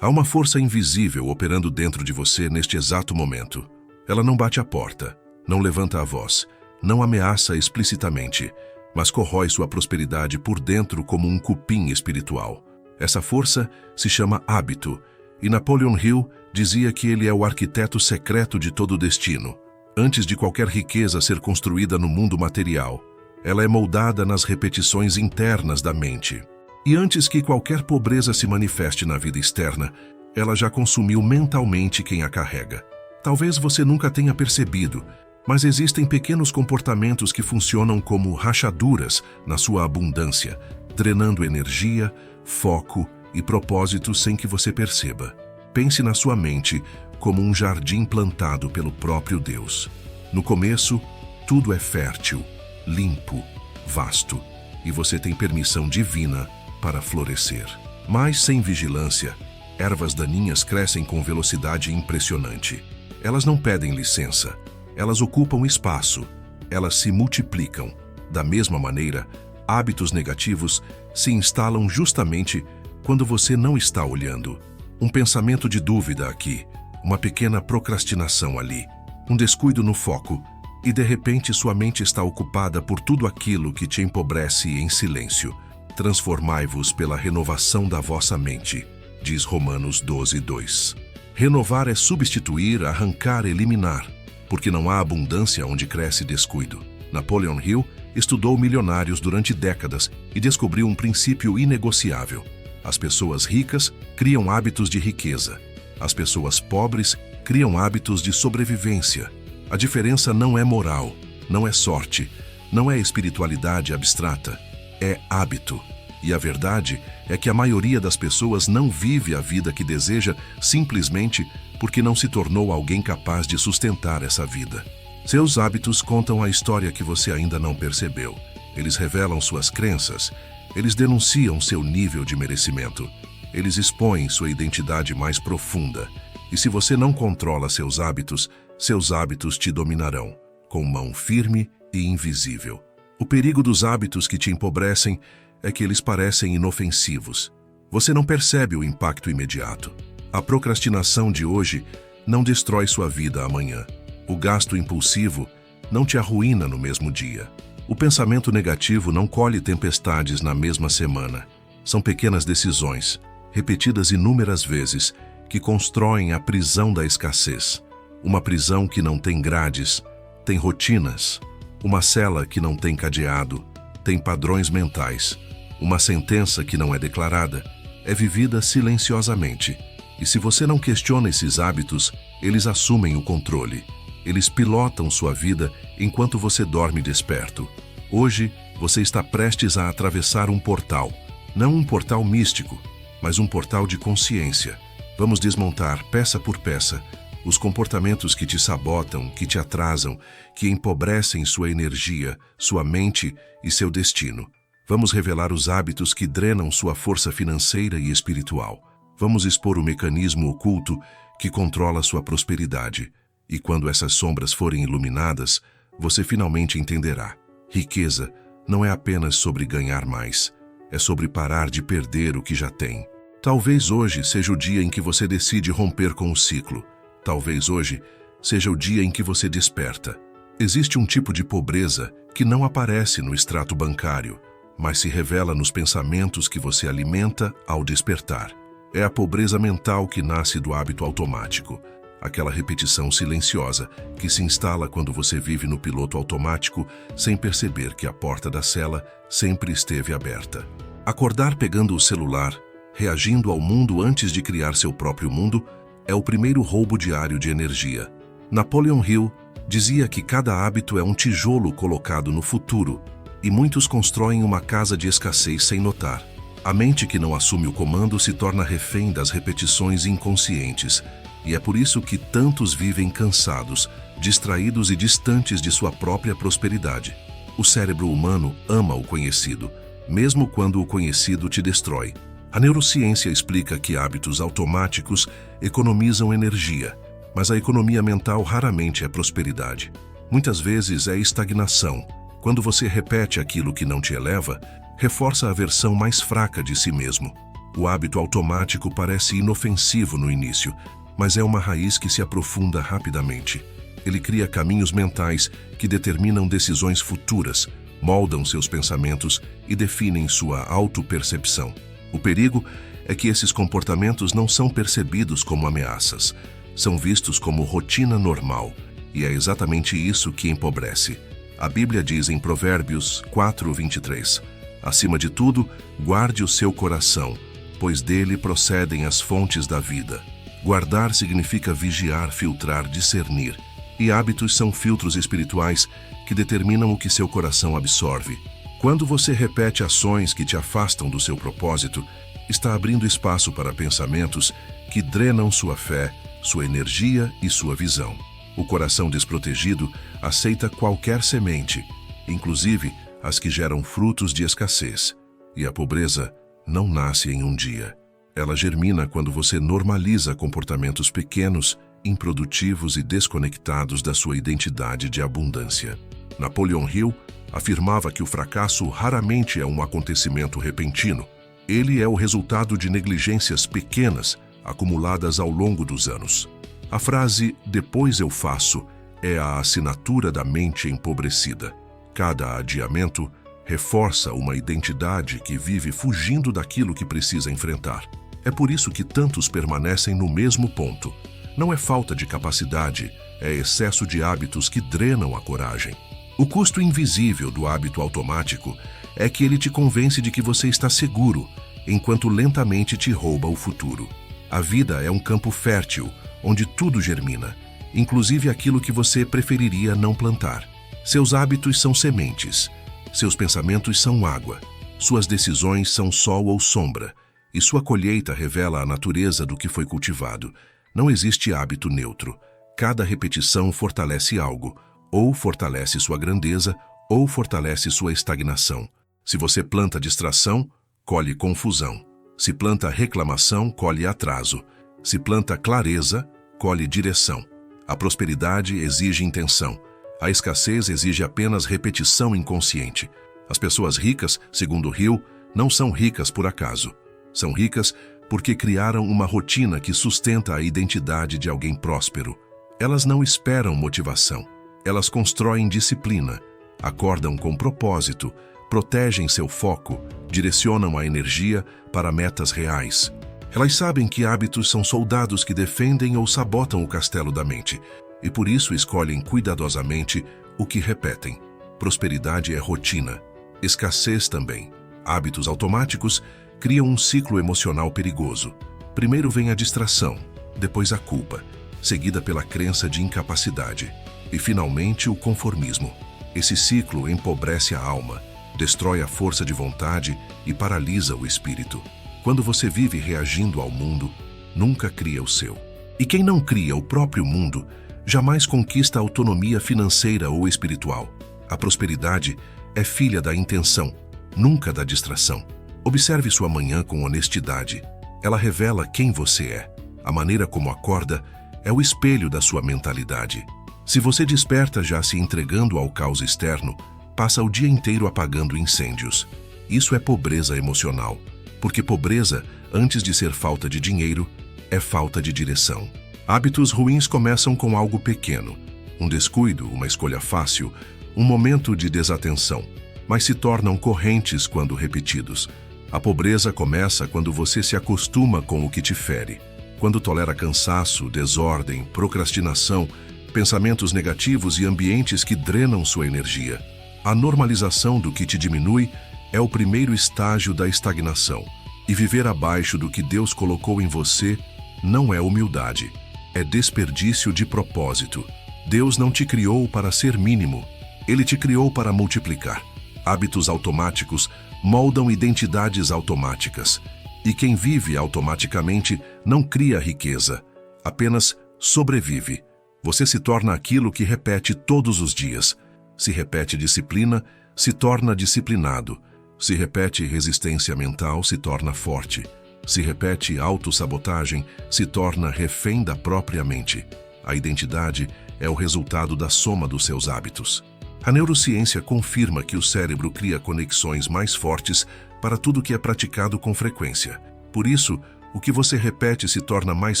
Há uma força invisível operando dentro de você neste exato momento. Ela não bate a porta, não levanta a voz, não ameaça explicitamente, mas corrói sua prosperidade por dentro como um cupim espiritual. Essa força se chama hábito, e Napoleon Hill dizia que ele é o arquiteto secreto de todo o destino. Antes de qualquer riqueza ser construída no mundo material, ela é moldada nas repetições internas da mente. E antes que qualquer pobreza se manifeste na vida externa, ela já consumiu mentalmente quem a carrega. Talvez você nunca tenha percebido, mas existem pequenos comportamentos que funcionam como rachaduras na sua abundância, drenando energia, foco e propósito sem que você perceba. Pense na sua mente como um jardim plantado pelo próprio Deus. No começo, tudo é fértil, limpo, vasto, e você tem permissão divina para florescer. Mas sem vigilância, ervas daninhas crescem com velocidade impressionante. Elas não pedem licença, elas ocupam espaço, elas se multiplicam. Da mesma maneira, hábitos negativos se instalam justamente quando você não está olhando. Um pensamento de dúvida aqui, uma pequena procrastinação ali, um descuido no foco, e de repente sua mente está ocupada por tudo aquilo que te empobrece em silêncio. Transformai-vos pela renovação da vossa mente, diz Romanos 12:2. Renovar é substituir, arrancar, eliminar, porque não há abundância onde cresce descuido. Napoleon Hill estudou milionários durante décadas e descobriu um princípio inegociável. As pessoas ricas criam hábitos de riqueza. As pessoas pobres criam hábitos de sobrevivência. A diferença não é moral, não é sorte, não é espiritualidade abstrata, é hábito. E a verdade é que a maioria das pessoas não vive a vida que deseja simplesmente porque não se tornou alguém capaz de sustentar essa vida. Seus hábitos contam a história que você ainda não percebeu. Eles revelam suas crenças, eles denunciam seu nível de merecimento, eles expõem sua identidade mais profunda. E se você não controla seus hábitos te dominarão, com mão firme e invisível. O perigo dos hábitos que te empobrecem é que eles parecem inofensivos. Você não percebe o impacto imediato. A procrastinação de hoje não destrói sua vida amanhã. O gasto impulsivo não te arruína no mesmo dia. O pensamento negativo não colhe tempestades na mesma semana. São pequenas decisões, repetidas inúmeras vezes, que constroem a prisão da escassez. Uma prisão que não tem grades, tem rotinas. Uma cela que não tem cadeado, tem padrões mentais. Uma sentença que não é declarada, é vivida silenciosamente. E se você não questiona esses hábitos, eles assumem o controle. Eles pilotam sua vida enquanto você dorme desperto. Hoje, você está prestes a atravessar um portal. Não um portal místico, mas um portal de consciência. Vamos desmontar, peça por peça, os comportamentos que te sabotam, que te atrasam, que empobrecem sua energia, sua mente e seu destino. Vamos revelar os hábitos que drenam sua força financeira e espiritual. Vamos expor o mecanismo oculto que controla sua prosperidade. E quando essas sombras forem iluminadas, você finalmente entenderá. Riqueza não é apenas sobre ganhar mais, é sobre parar de perder o que já tem. Talvez hoje seja o dia em que você decide romper com o ciclo. Talvez hoje seja o dia em que você desperta. Existe um tipo de pobreza que não aparece no extrato bancário, mas se revela nos pensamentos que você alimenta ao despertar. É a pobreza mental que nasce do hábito automático, aquela repetição silenciosa que se instala quando você vive no piloto automático sem perceber que a porta da cela sempre esteve aberta. Acordar pegando o celular, reagindo ao mundo antes de criar seu próprio mundo, é o primeiro roubo diário de energia. Napoleon Hill dizia que cada hábito é um tijolo colocado no futuro, e muitos constroem uma casa de escassez sem notar. A mente que não assume o comando se torna refém das repetições inconscientes, e é por isso que tantos vivem cansados, distraídos e distantes de sua própria prosperidade. O cérebro humano ama o conhecido, mesmo quando o conhecido te destrói. A neurociência explica que hábitos automáticos economizam energia, mas a economia mental raramente é prosperidade. Muitas vezes é estagnação. Quando você repete aquilo que não te eleva, reforça a versão mais fraca de si mesmo. O hábito automático parece inofensivo no início, mas é uma raiz que se aprofunda rapidamente. Ele cria caminhos mentais que determinam decisões futuras, moldam seus pensamentos e definem sua autopercepção. O perigo é que esses comportamentos não são percebidos como ameaças, são vistos como rotina normal, e é exatamente isso que empobrece. A Bíblia diz em Provérbios 4:23, acima de tudo, guarde o seu coração, pois dele procedem as fontes da vida. Guardar significa vigiar, filtrar, discernir. E hábitos são filtros espirituais que determinam o que seu coração absorve. Quando você repete ações que te afastam do seu propósito, está abrindo espaço para pensamentos que drenam sua fé, sua energia e sua visão. O coração desprotegido aceita qualquer semente, inclusive as que geram frutos de escassez. E a pobreza não nasce em um dia. Ela germina quando você normaliza comportamentos pequenos, improdutivos e desconectados da sua identidade de abundância. Napoleon Hill afirmava que o fracasso raramente é um acontecimento repentino. Ele é o resultado de negligências pequenas acumuladas ao longo dos anos. A frase "depois eu faço" é a assinatura da mente empobrecida. Cada adiamento reforça uma identidade que vive fugindo daquilo que precisa enfrentar. É por isso que tantos permanecem no mesmo ponto. Não é falta de capacidade, é excesso de hábitos que drenam a coragem. O custo invisível do hábito automático é que ele te convence de que você está seguro, enquanto lentamente te rouba o futuro. A vida é um campo fértil, onde tudo germina, inclusive aquilo que você preferiria não plantar. Seus hábitos são sementes, seus pensamentos são água, suas decisões são sol ou sombra, e sua colheita revela a natureza do que foi cultivado. Não existe hábito neutro. Cada repetição fortalece algo, ou fortalece sua grandeza, ou fortalece sua estagnação. Se você planta distração, colhe confusão. Se planta reclamação, colhe atraso. Se planta clareza, colhe direção. A prosperidade exige intenção. A escassez exige apenas repetição inconsciente. As pessoas ricas, segundo Hill, não são ricas por acaso. São ricas porque criaram uma rotina que sustenta a identidade de alguém próspero. Elas não esperam motivação. Elas constroem disciplina, acordam com propósito, protegem seu foco, direcionam a energia para metas reais. Elas sabem que hábitos são soldados que defendem ou sabotam o castelo da mente, e por isso escolhem cuidadosamente o que repetem. Prosperidade é rotina, escassez também. Hábitos automáticos criam um ciclo emocional perigoso. Primeiro vem a distração, depois a culpa, seguida pela crença de incapacidade, e finalmente o conformismo. Esse ciclo empobrece a alma, destrói a força de vontade e paralisa o espírito. Quando você vive reagindo ao mundo, nunca cria o seu. E quem não cria o próprio mundo, jamais conquista autonomia financeira ou espiritual. A prosperidade é filha da intenção, nunca da distração. Observe sua manhã com honestidade. Ela revela quem você é. A maneira como acorda é o espelho da sua mentalidade. Se você desperta já se entregando ao caos externo, passa o dia inteiro apagando incêndios. Isso é pobreza emocional, porque pobreza, antes de ser falta de dinheiro, é falta de direção. Hábitos ruins começam com algo pequeno, um descuido, uma escolha fácil, um momento de desatenção, mas se tornam correntes quando repetidos. A pobreza começa quando você se acostuma com o que te fere, quando tolera cansaço, desordem, procrastinação, pensamentos negativos e ambientes que drenam sua energia. A normalização do que te diminui é o primeiro estágio da estagnação, e viver abaixo do que Deus colocou em você não é humildade, é desperdício de propósito. Deus não te criou para ser mínimo, Ele te criou para multiplicar. Hábitos automáticos moldam identidades automáticas, e quem vive automaticamente não cria riqueza, apenas sobrevive. Você se torna aquilo que repete todos os dias. Se repete disciplina, se torna disciplinado. Se repete resistência mental, se torna forte. Se repete autossabotagem, se torna refém da própria mente. A identidade é o resultado da soma dos seus hábitos. A neurociência confirma que o cérebro cria conexões mais fortes para tudo que é praticado com frequência. Por isso, o que você repete se torna mais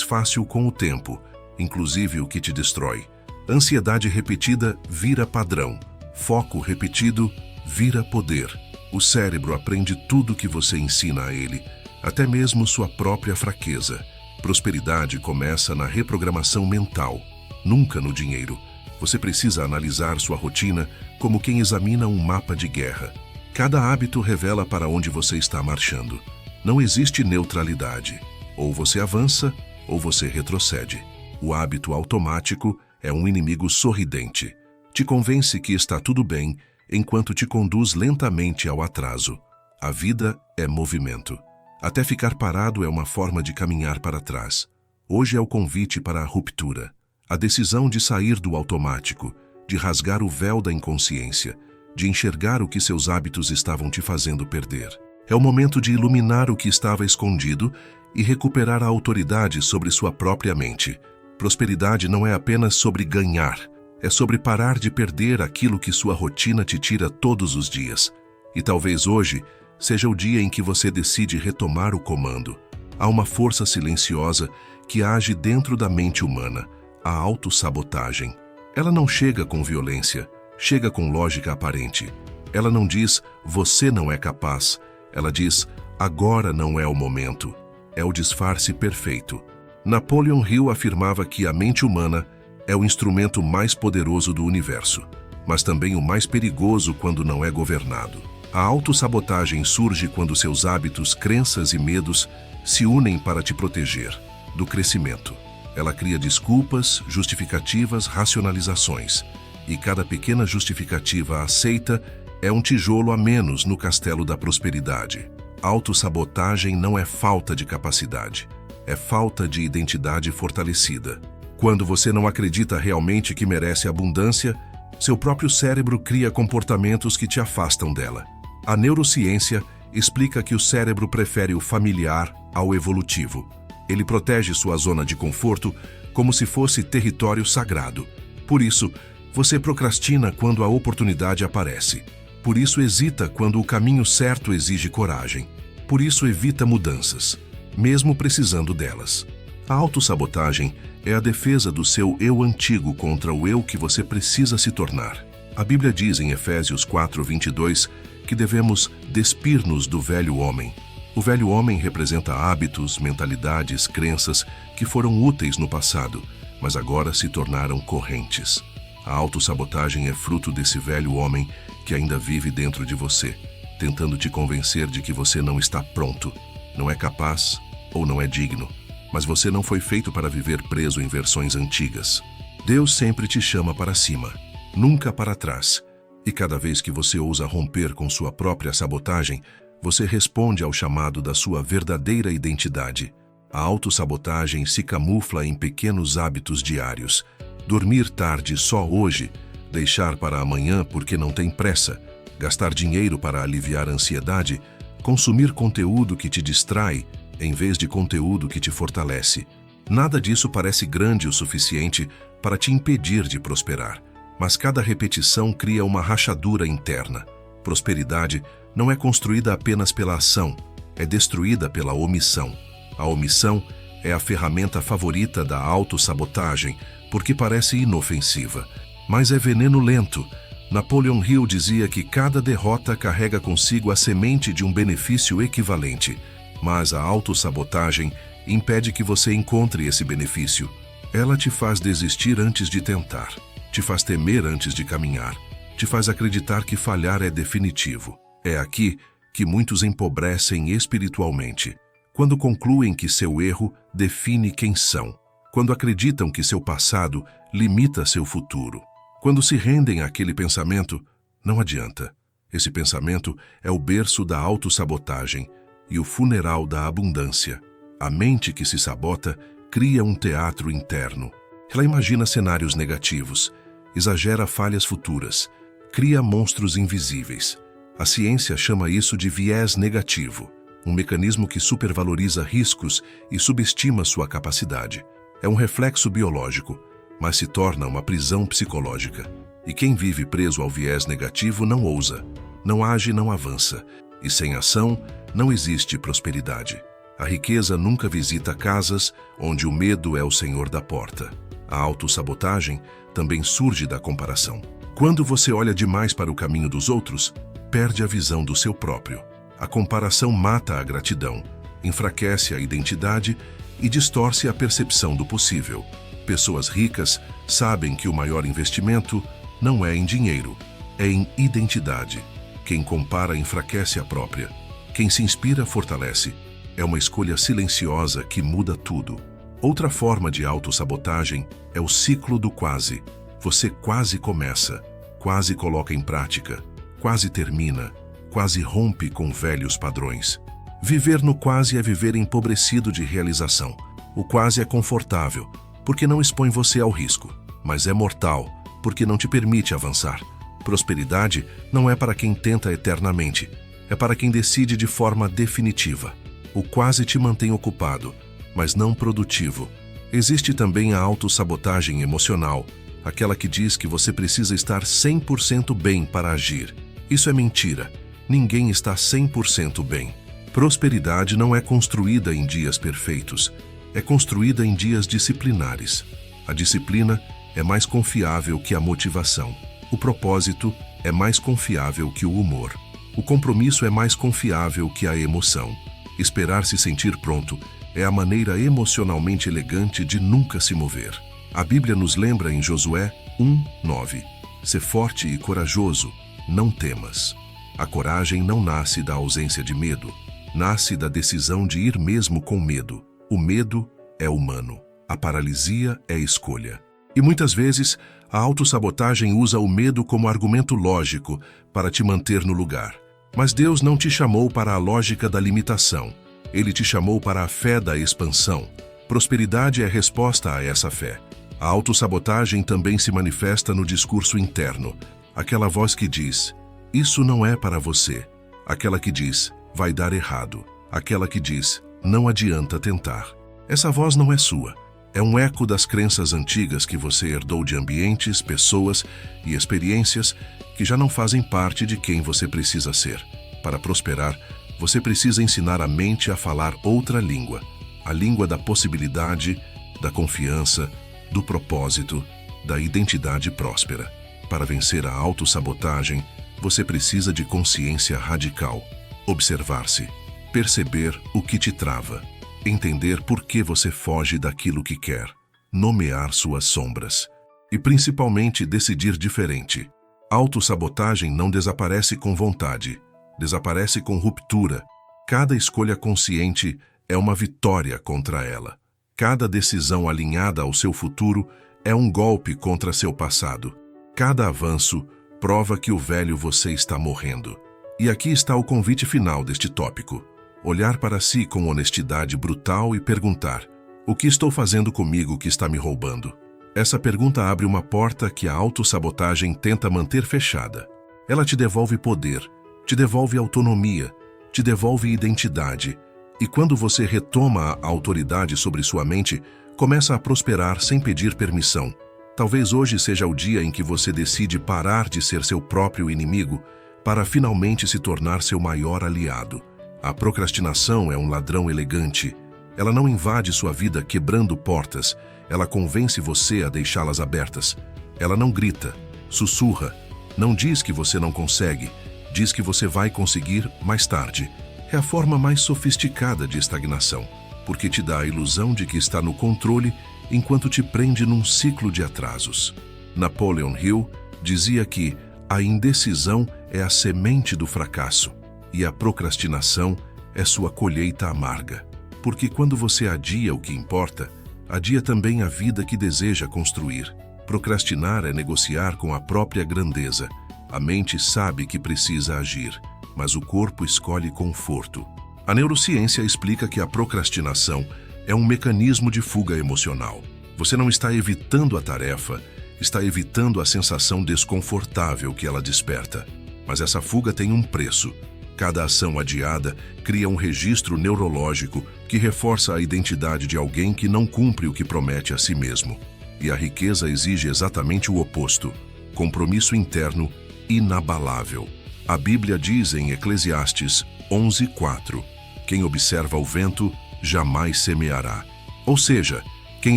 fácil com o tempo, inclusive o que te destrói. Ansiedade repetida vira padrão. Foco repetido vira poder. O cérebro aprende tudo que você ensina a ele, até mesmo sua própria fraqueza. Prosperidade começa na reprogramação mental, nunca no dinheiro. Você precisa analisar sua rotina como quem examina um mapa de guerra. Cada hábito revela para onde você está marchando. Não existe neutralidade. Ou você avança, ou você retrocede. O hábito automático é um inimigo sorridente. Te convence que está tudo bem, enquanto te conduz lentamente ao atraso. A vida é movimento. Até ficar parado é uma forma de caminhar para trás. Hoje é o convite para a ruptura. A decisão de sair do automático, de rasgar o véu da inconsciência, de enxergar o que seus hábitos estavam te fazendo perder. É o momento de iluminar o que estava escondido e recuperar a autoridade sobre sua própria mente. Prosperidade não é apenas sobre ganhar, é sobre parar de perder aquilo que sua rotina te tira todos os dias. E talvez hoje seja o dia em que você decide retomar o comando. Há uma força silenciosa que age dentro da mente humana, a autossabotagem. Ela não chega com violência, chega com lógica aparente. Ela não diz, você não é capaz. Ela diz, agora não é o momento. É o disfarce perfeito. Napoleon Hill afirmava que a mente humana é o instrumento mais poderoso do universo, mas também o mais perigoso quando não é governado. A autossabotagem surge quando seus hábitos, crenças e medos se unem para te proteger do crescimento. Ela cria desculpas, justificativas, racionalizações. E cada pequena justificativa aceita é um tijolo a menos no castelo da prosperidade. Autossabotagem não é falta de capacidade, é falta de identidade fortalecida. Quando você não acredita realmente que merece abundância, seu próprio cérebro cria comportamentos que te afastam dela. A neurociência explica que o cérebro prefere o familiar ao evolutivo. Ele protege sua zona de conforto como se fosse território sagrado. Por isso, você procrastina quando a oportunidade aparece. Por isso hesita quando o caminho certo exige coragem. Por isso evita mudanças, mesmo precisando delas. A autossabotagem é a defesa do seu eu antigo contra o eu que você precisa se tornar. A Bíblia diz em Efésios 4:22 que devemos despir-nos do velho homem. O velho homem representa hábitos, mentalidades, crenças que foram úteis no passado, mas agora se tornaram correntes. A autossabotagem é fruto desse velho homem que ainda vive dentro de você, tentando te convencer de que você não está pronto, não é capaz ou não é digno. Mas você não foi feito para viver preso em versões antigas. Deus sempre te chama para cima, nunca para trás. E cada vez que você ousa romper com sua própria sabotagem, você responde ao chamado da sua verdadeira identidade. A autossabotagem se camufla em pequenos hábitos diários. Dormir tarde só hoje, deixar para amanhã porque não tem pressa, gastar dinheiro para aliviar a ansiedade, consumir conteúdo que te distrai, em vez de conteúdo que te fortalece. Nada disso parece grande o suficiente para te impedir de prosperar, mas cada repetição cria uma rachadura interna. Prosperidade não é construída apenas pela ação, é destruída pela omissão. A omissão é a ferramenta favorita da autossabotagem, porque parece inofensiva, mas é veneno lento. Napoleon Hill dizia que cada derrota carrega consigo a semente de um benefício equivalente, mas a autossabotagem impede que você encontre esse benefício. Ela te faz desistir antes de tentar, te faz temer antes de caminhar, te faz acreditar que falhar é definitivo. É aqui que muitos empobrecem espiritualmente, quando concluem que seu erro define quem são, quando acreditam que seu passado limita seu futuro. Quando se rendem àquele pensamento, não adianta. Esse pensamento é o berço da autossabotagem e o funeral da abundância. A mente que se sabota cria um teatro interno. Ela imagina cenários negativos, exagera falhas futuras, cria monstros invisíveis. A ciência chama isso de viés negativo, um mecanismo que supervaloriza riscos e subestima sua capacidade. É um reflexo biológico, mas se torna uma prisão psicológica. E quem vive preso ao viés negativo não ousa, não age, não avança. E sem ação, não existe prosperidade. A riqueza nunca visita casas onde o medo é o senhor da porta. A autossabotagem também surge da comparação. Quando você olha demais para o caminho dos outros, perde a visão do seu próprio. A comparação mata a gratidão, enfraquece a identidade e distorce a percepção do possível. Pessoas ricas sabem que o maior investimento não é em dinheiro, é em identidade. Quem compara enfraquece a própria. Quem se inspira fortalece. É uma escolha silenciosa que muda tudo. Outra forma de autossabotagem é o ciclo do quase. Você quase começa, quase coloca em prática, quase termina, quase rompe com velhos padrões. Viver no quase é viver empobrecido de realização. O quase é confortável, porque não expõe você ao risco, mas é mortal, porque não te permite avançar. Prosperidade não é para quem tenta eternamente, é para quem decide de forma definitiva. O quase te mantém ocupado, mas não produtivo. Existe também a autossabotagem emocional, aquela que diz que você precisa estar 100% bem para agir. Isso é mentira. Ninguém está 100% bem. Prosperidade não é construída em dias perfeitos, é construída em dias disciplinares. A disciplina é mais confiável que a motivação. O propósito é mais confiável que o humor. O compromisso é mais confiável que a emoção. Esperar se sentir pronto é a maneira emocionalmente elegante de nunca se mover. A Bíblia nos lembra em Josué 1:9: Sê forte e corajoso, não temas. A coragem não nasce da ausência de medo, nasce da decisão de ir mesmo com medo. O medo é humano, a paralisia é escolha. E muitas vezes, a autossabotagem usa o medo como argumento lógico para te manter no lugar. Mas Deus não te chamou para a lógica da limitação. Ele te chamou para a fé da expansão. Prosperidade é resposta a essa fé. A autossabotagem também se manifesta no discurso interno. Aquela voz que diz, isso não é para você. Aquela que diz, vai dar errado. Aquela que diz, não adianta tentar. Essa voz não é sua. É um eco das crenças antigas que você herdou de ambientes, pessoas e experiências que já não fazem parte de quem você precisa ser. Para prosperar, você precisa ensinar a mente a falar outra língua. A língua da possibilidade, da confiança, do propósito, da identidade próspera. Para vencer a autossabotagem, você precisa de consciência radical. Observar-se, perceber o que te trava, entender por que você foge daquilo que quer, nomear suas sombras e, principalmente, decidir diferente. Autossabotagem não desaparece com vontade, desaparece com ruptura. Cada escolha consciente é uma vitória contra ela. Cada decisão alinhada ao seu futuro é um golpe contra seu passado. Cada avanço prova que o velho você está morrendo. E aqui está o convite final deste tópico. Olhar para si com honestidade brutal e perguntar: o que estou fazendo comigo que está me roubando? Essa pergunta abre uma porta que a autossabotagem tenta manter fechada. Ela te devolve poder, te devolve autonomia, te devolve identidade. E quando você retoma a autoridade sobre sua mente, começa a prosperar sem pedir permissão. Talvez hoje seja o dia em que você decide parar de ser seu próprio inimigo para finalmente se tornar seu maior aliado. A procrastinação é um ladrão elegante. Ela não invade sua vida quebrando portas, ela convence você a deixá-las abertas. Ela não grita, sussurra, não diz que você não consegue, diz que você vai conseguir mais tarde. É a forma mais sofisticada de estagnação, porque te dá a ilusão de que está no controle enquanto te prende num ciclo de atrasos. Napoleon Hill dizia que a indecisão é a semente do fracasso e a procrastinação é sua colheita amarga. Porque quando você adia o que importa, adia também a vida que deseja construir. Procrastinar é negociar com a própria grandeza. A mente sabe que precisa agir, mas o corpo escolhe conforto. A neurociência explica que a procrastinação é um mecanismo de fuga emocional. Você não está evitando a tarefa, está evitando a sensação desconfortável que ela desperta. Mas essa fuga tem um preço. Cada ação adiada cria um registro neurológico que reforça a identidade de alguém que não cumpre o que promete a si mesmo. E a riqueza exige exatamente o oposto: compromisso interno inabalável. A Bíblia diz em Eclesiastes 11:4: quem observa o vento jamais semeará. Ou seja, quem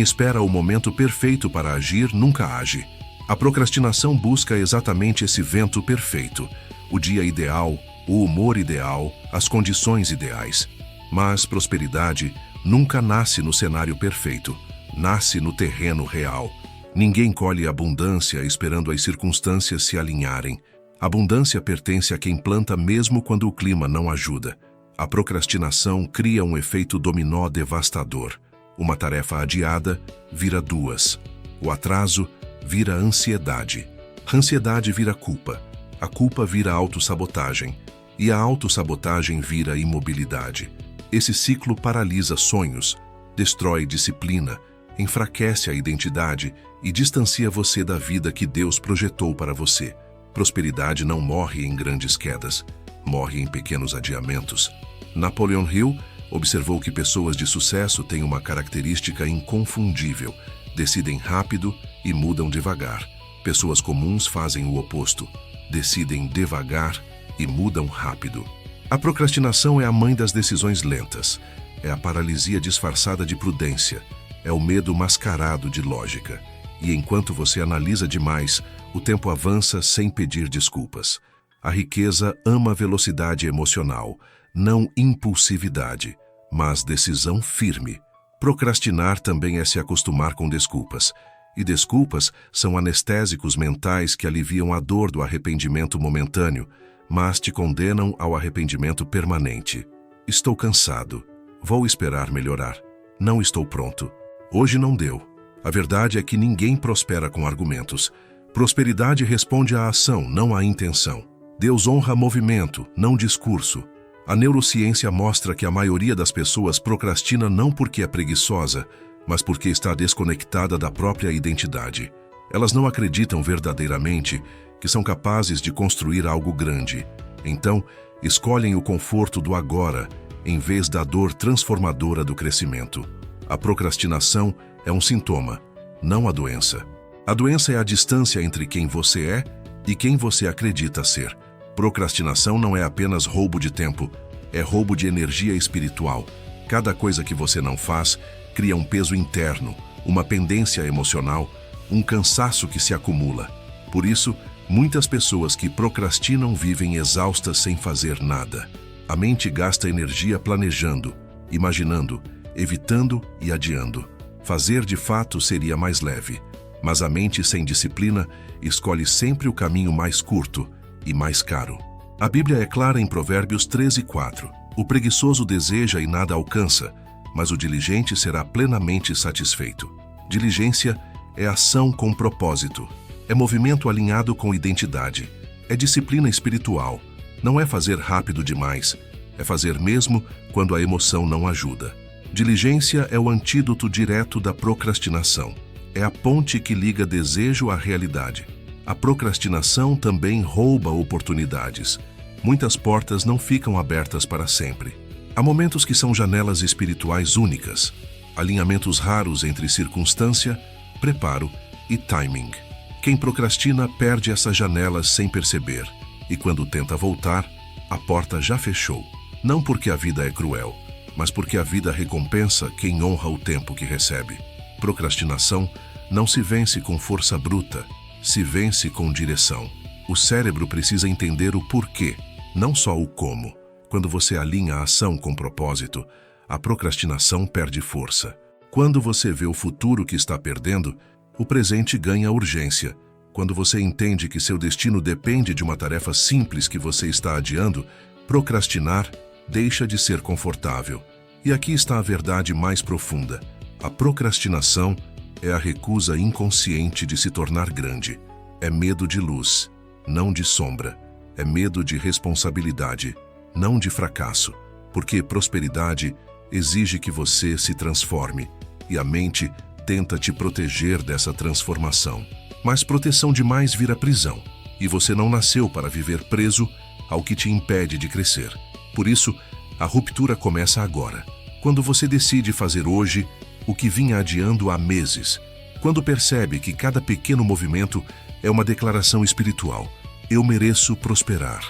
espera o momento perfeito para agir nunca age. A procrastinação busca exatamente esse vento perfeito, o dia ideal, o humor ideal, as condições ideais. Mas prosperidade nunca nasce no cenário perfeito, nasce no terreno real. Ninguém colhe abundância esperando as circunstâncias se alinharem. Abundância pertence a quem planta mesmo quando o clima não ajuda. A procrastinação cria um efeito dominó devastador. Uma tarefa adiada vira duas. O atraso vira ansiedade. A ansiedade vira culpa. A culpa vira autossabotagem. E a autossabotagem vira imobilidade. Esse ciclo paralisa sonhos, destrói disciplina, enfraquece a identidade e distancia você da vida que Deus projetou para você. Prosperidade não morre em grandes quedas, morre em pequenos adiamentos. Napoleon Hill observou que pessoas de sucesso têm uma característica inconfundível: decidem rápido e mudam devagar. Pessoas comuns fazem o oposto, decidem devagar e mudam rápido. A procrastinação é a mãe das decisões lentas, é a paralisia disfarçada de prudência, é o medo mascarado de lógica. E enquanto você analisa demais, o tempo avança sem pedir desculpas. A riqueza ama velocidade emocional, não impulsividade, mas decisão firme. Procrastinar também é se acostumar com desculpas. E desculpas são anestésicos mentais que aliviam a dor do arrependimento momentâneo, mas te condenam ao arrependimento permanente. Estou cansado. Vou esperar melhorar. Não estou pronto. Hoje não deu. A verdade é que ninguém prospera com argumentos. Prosperidade responde à ação, não à intenção. Deus honra movimento, não discurso. A neurociência mostra que a maioria das pessoas procrastina não porque é preguiçosa, mas porque está desconectada da própria identidade. Elas não acreditam verdadeiramente que são capazes de construir algo grande. Então, escolhem o conforto do agora, em vez da dor transformadora do crescimento. A procrastinação é um sintoma, não a doença. A doença é a distância entre quem você é e quem você acredita ser. Procrastinação não é apenas roubo de tempo, é roubo de energia espiritual. Cada coisa que você não faz cria um peso interno, uma pendência emocional, um cansaço que se acumula. Por isso, muitas pessoas que procrastinam vivem exaustas sem fazer nada. A mente gasta energia planejando, imaginando, evitando e adiando. Fazer de fato seria mais leve, mas a mente sem disciplina escolhe sempre o caminho mais curto e mais caro. A Bíblia é clara em Provérbios 13:4. O preguiçoso deseja e nada alcança, mas o diligente será plenamente satisfeito. Diligência é ação com propósito. É movimento alinhado com identidade. É disciplina espiritual. Não é fazer rápido demais. É fazer mesmo quando a emoção não ajuda. Diligência é o antídoto direto da procrastinação. É a ponte que liga desejo à realidade. A procrastinação também rouba oportunidades. Muitas portas não ficam abertas para sempre. Há momentos que são janelas espirituais únicas, alinhamentos raros entre circunstância, preparo e timing. Quem procrastina perde essas janelas sem perceber, e quando tenta voltar, a porta já fechou. Não porque a vida é cruel, mas porque a vida recompensa quem honra o tempo que recebe. Procrastinação não se vence com força bruta, se vence com direção. O cérebro precisa entender o porquê, não só o como. Quando você alinha a ação com propósito, a procrastinação perde força. Quando você vê o futuro que está perdendo, o presente ganha urgência. Quando você entende que seu destino depende de uma tarefa simples que você está adiando, procrastinar deixa de ser confortável. E aqui está a verdade mais profunda. A procrastinação é a recusa inconsciente de se tornar grande. É medo de luz, não de sombra. É medo de responsabilidade, não de fracasso. Porque prosperidade exige que você se transforme, e a mente tenta te proteger dessa transformação. Mas proteção demais vira prisão, e você não nasceu para viver preso ao que te impede de crescer. Por isso, a ruptura começa agora, quando você decide fazer hoje o que vinha adiando há meses, quando percebe que cada pequeno movimento é uma declaração espiritual. Eu mereço prosperar.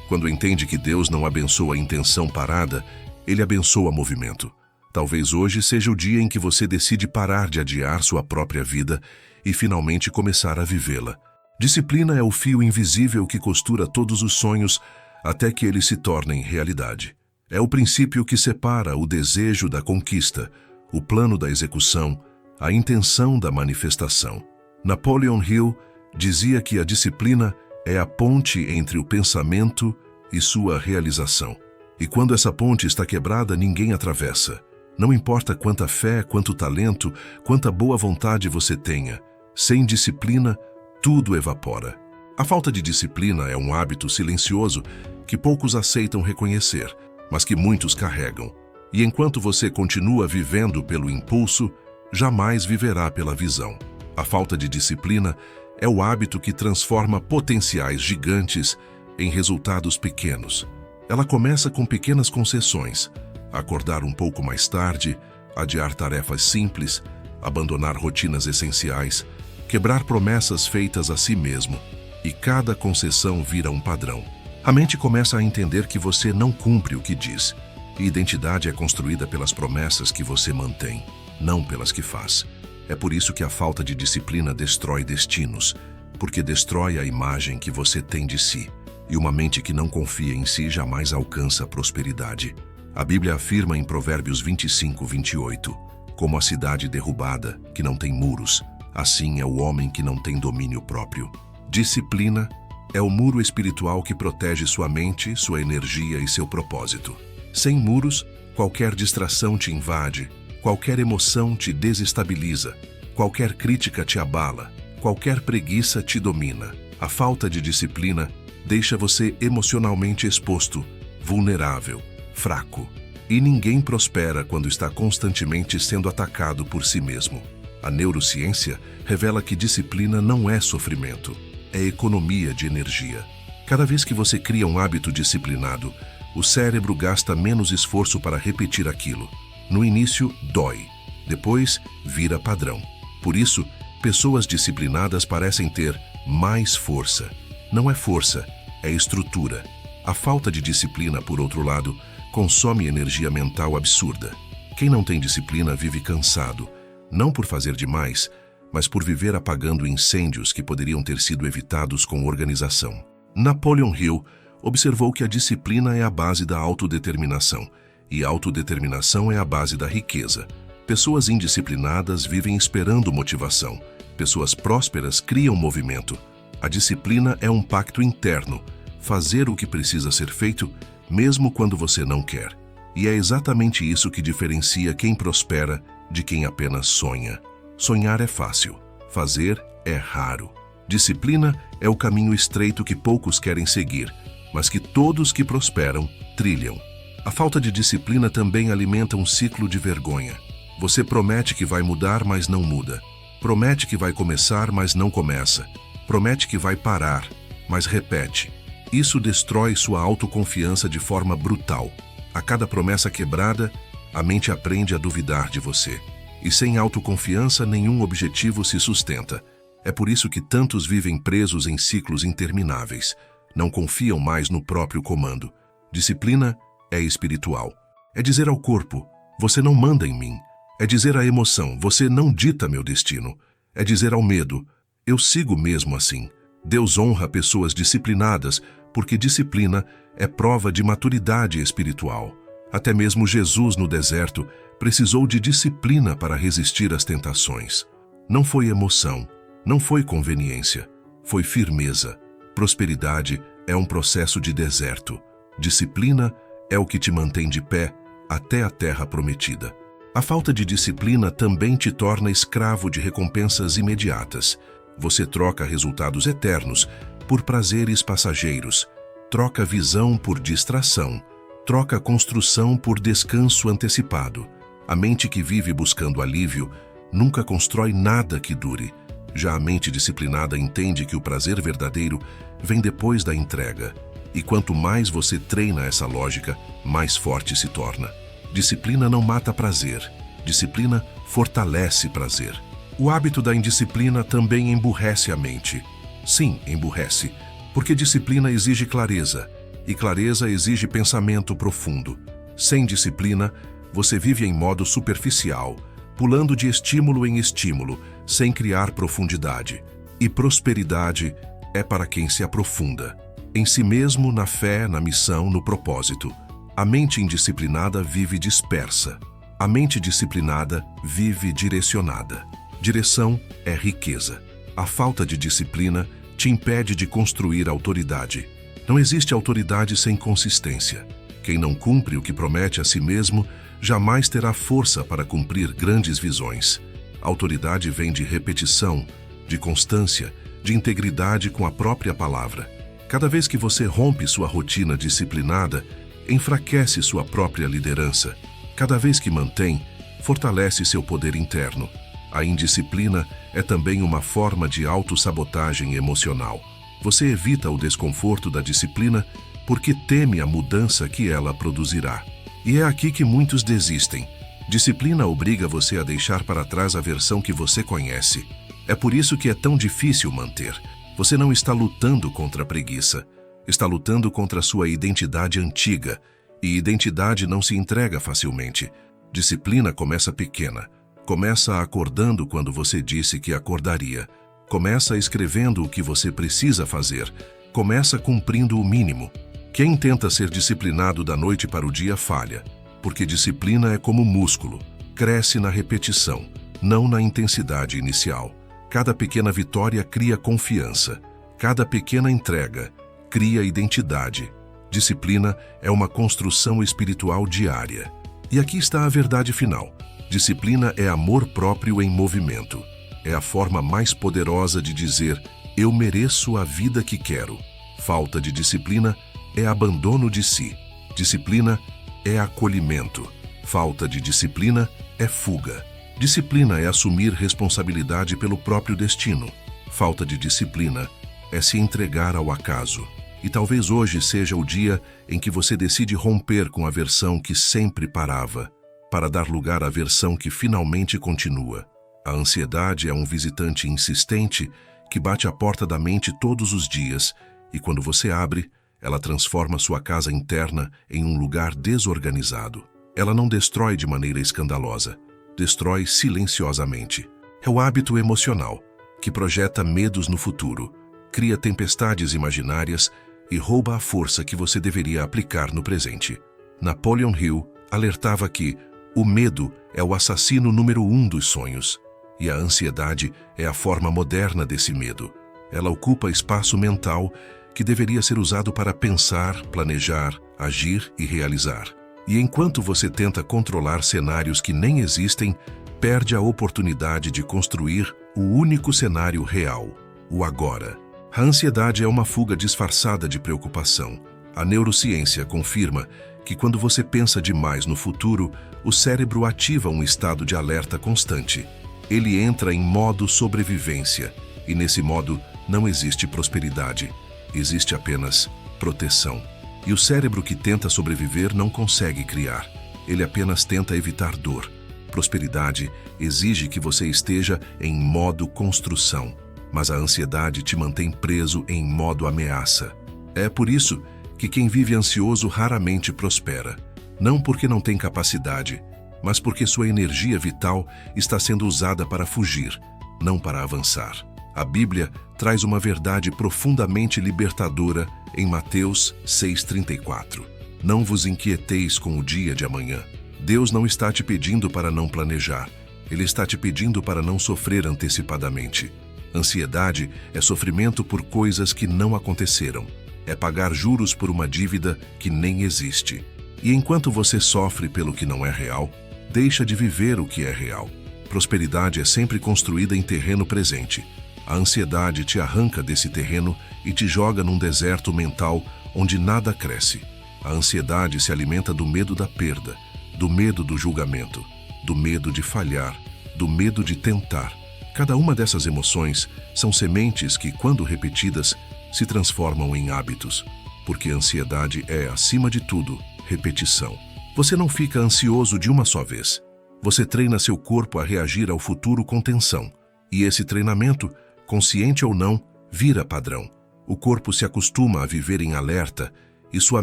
Quando entende que Deus não abençoa a intenção parada, Ele abençoa movimento. Talvez hoje seja o dia em que você decide parar de adiar sua própria vida e finalmente começar a vivê-la. Disciplina é o fio invisível que costura todos os sonhos até que eles se tornem realidade. É o princípio que separa o desejo da conquista, o plano da execução, a intenção da manifestação. Napoleon Hill dizia que a disciplina é a ponte entre o pensamento e sua realização. E quando essa ponte está quebrada, ninguém atravessa. Não importa quanta fé, quanto talento, quanta boa vontade você tenha, sem disciplina, tudo evapora. A falta de disciplina é um hábito silencioso que poucos aceitam reconhecer, mas que muitos carregam. E enquanto você continua vivendo pelo impulso, jamais viverá pela visão. A falta de disciplina é o hábito que transforma potenciais gigantes em resultados pequenos. Ela começa com pequenas concessões: acordar um pouco mais tarde, adiar tarefas simples, abandonar rotinas essenciais, quebrar promessas feitas a si mesmo, e cada concessão vira um padrão. A mente começa a entender que você não cumpre o que diz, e identidade é construída pelas promessas que você mantém, não pelas que faz. É por isso que a falta de disciplina destrói destinos, porque destrói a imagem que você tem de si. E uma mente que não confia em si jamais alcança a prosperidade. A Bíblia afirma em Provérbios 25:28, como a cidade derrubada, que não tem muros, assim é o homem que não tem domínio próprio. Disciplina é o muro espiritual que protege sua mente, sua energia e seu propósito. Sem muros, qualquer distração te invade, qualquer emoção te desestabiliza, qualquer crítica te abala, qualquer preguiça te domina. A falta de disciplina deixa você emocionalmente exposto, vulnerável, fraco. E ninguém prospera quando está constantemente sendo atacado por si mesmo. A neurociência revela que disciplina não é sofrimento, é economia de energia. Cada vez que você cria um hábito disciplinado, o cérebro gasta menos esforço para repetir aquilo. No início, dói. Depois, vira padrão. Por isso, pessoas disciplinadas parecem ter mais força. Não é força, é estrutura. A falta de disciplina, por outro lado, consome energia mental absurda. Quem não tem disciplina vive cansado, não por fazer demais, mas por viver apagando incêndios que poderiam ter sido evitados com organização. Napoleon Hill observou que a disciplina é a base da autodeterminação, e a autodeterminação é a base da riqueza. Pessoas indisciplinadas vivem esperando motivação. Pessoas prósperas criam movimento. A disciplina é um pacto interno, fazer o que precisa ser feito, mesmo quando você não quer. E é exatamente isso que diferencia quem prospera de quem apenas sonha. Sonhar é fácil, fazer é raro. Disciplina é o caminho estreito que poucos querem seguir, mas que todos que prosperam trilham. A falta de disciplina também alimenta um ciclo de vergonha. Você promete que vai mudar, mas não muda. Promete que vai começar, mas não começa. Promete que vai parar, mas repete. Isso destrói sua autoconfiança de forma brutal. A cada promessa quebrada, a mente aprende a duvidar de você. E sem autoconfiança, nenhum objetivo se sustenta. É por isso que tantos vivem presos em ciclos intermináveis. Não confiam mais no próprio comando. Disciplina é espiritual. É dizer ao corpo: você não manda em mim. É dizer à emoção: você não dita meu destino. É dizer ao medo: eu sigo mesmo assim. Deus honra pessoas disciplinadas, porque disciplina é prova de maturidade espiritual. Até mesmo Jesus no deserto precisou de disciplina para resistir às tentações. Não foi emoção, não foi conveniência, foi firmeza. Prosperidade é um processo de deserto. Disciplina é o que te mantém de pé até a terra prometida. A falta de disciplina também te torna escravo de recompensas imediatas. Você troca resultados eternos por prazeres passageiros, troca visão por distração, troca construção por descanso antecipado. A mente que vive buscando alívio nunca constrói nada que dure. Já a mente disciplinada entende que o prazer verdadeiro vem depois da entrega. E quanto mais você treina essa lógica, mais forte se torna. Disciplina não mata prazer. Disciplina fortalece prazer. O hábito da indisciplina também emburrece a mente. Sim, emburrece, porque disciplina exige clareza, e clareza exige pensamento profundo. Sem disciplina, Você vive em modo superficial, pulando de estímulo em estímulo, sem criar profundidade. E prosperidade é para quem se aprofunda. Em si mesmo, na fé, na missão, no propósito. A mente indisciplinada vive dispersa. A mente disciplinada vive direcionada. Direção é riqueza. A falta de disciplina te impede de construir autoridade. Não existe autoridade sem consistência. Quem não cumpre o que promete a si mesmo jamais terá força para cumprir grandes visões. A autoridade vem de repetição, de constância, de integridade com a própria palavra. Cada vez que você rompe sua rotina disciplinada, enfraquece sua própria liderança. Cada vez que mantém, fortalece seu poder interno. A indisciplina é também uma forma de autossabotagem emocional. Você evita o desconforto da disciplina porque teme a mudança que ela produzirá. E é aqui que muitos desistem. Disciplina obriga você a deixar para trás a versão que você conhece. É por isso que é tão difícil manter. Você não está lutando contra a preguiça. Está lutando contra a sua identidade antiga. E identidade não se entrega facilmente. Disciplina começa pequena. Começa acordando quando você disse que acordaria. Começa escrevendo o que você precisa fazer. Começa cumprindo o mínimo. Quem tenta ser disciplinado da noite para o dia falha, porque disciplina é como músculo. Cresce na repetição, não na intensidade inicial. Cada pequena vitória cria confiança. Cada pequena entrega cria identidade. Disciplina é uma construção espiritual diária. E aqui está a verdade final. Disciplina é amor próprio em movimento. É a forma mais poderosa de dizer, eu mereço a vida que quero. Falta de disciplina é abandono de si. Disciplina é acolhimento. Falta de disciplina é fuga. Disciplina é assumir responsabilidade pelo próprio destino. Falta de disciplina é se entregar ao acaso. E talvez hoje seja o dia em que você decide romper com a versão que sempre parava, para dar lugar à versão que finalmente continua. A ansiedade é um visitante insistente que bate à porta da mente todos os dias e quando você abre, ela transforma sua casa interna em um lugar desorganizado. Ela não destrói de maneira escandalosa, destrói silenciosamente. É o hábito emocional, que projeta medos no futuro, cria tempestades imaginárias e rouba a força que você deveria aplicar no presente. Napoleon Hill alertava que o medo é o assassino número 1 dos sonhos, e a ansiedade é a forma moderna desse medo. Ela ocupa espaço mental que deveria ser usado para pensar, planejar, agir e realizar. E enquanto você tenta controlar cenários que nem existem, perde a oportunidade de construir o único cenário real, o agora. A ansiedade é uma fuga disfarçada de preocupação. A neurociência confirma que quando você pensa demais no futuro, o cérebro ativa um estado de alerta constante. Ele entra em modo sobrevivência, e nesse modo não existe prosperidade, existe apenas proteção. E o cérebro que tenta sobreviver não consegue criar, ele apenas tenta evitar dor. Prosperidade exige que você esteja em modo construção, mas a ansiedade te mantém preso em modo ameaça. É por isso que quem vive ansioso raramente prospera, não porque não tem capacidade, mas porque sua energia vital está sendo usada para fugir, não para avançar. A Bíblia traz uma verdade profundamente libertadora em Mateus 6,34. Não vos inquieteis com o dia de amanhã. Deus não está te pedindo para não planejar. Ele está te pedindo para não sofrer antecipadamente. Ansiedade é sofrimento por coisas que não aconteceram. É pagar juros por uma dívida que nem existe. E enquanto você sofre pelo que não é real, deixa de viver o que é real. Prosperidade é sempre construída em terreno presente. A ansiedade te arranca desse terreno e te joga num deserto mental onde nada cresce. A ansiedade se alimenta do medo da perda, do medo do julgamento, do medo de falhar, do medo de tentar. Cada uma dessas emoções são sementes que, quando repetidas, se transformam em hábitos, porque a ansiedade é, acima de tudo, repetição. Você não fica ansioso de uma só vez. Você treina seu corpo a reagir ao futuro com tensão. E esse treinamento, consciente ou não, vira padrão. O corpo se acostuma a viver em alerta e sua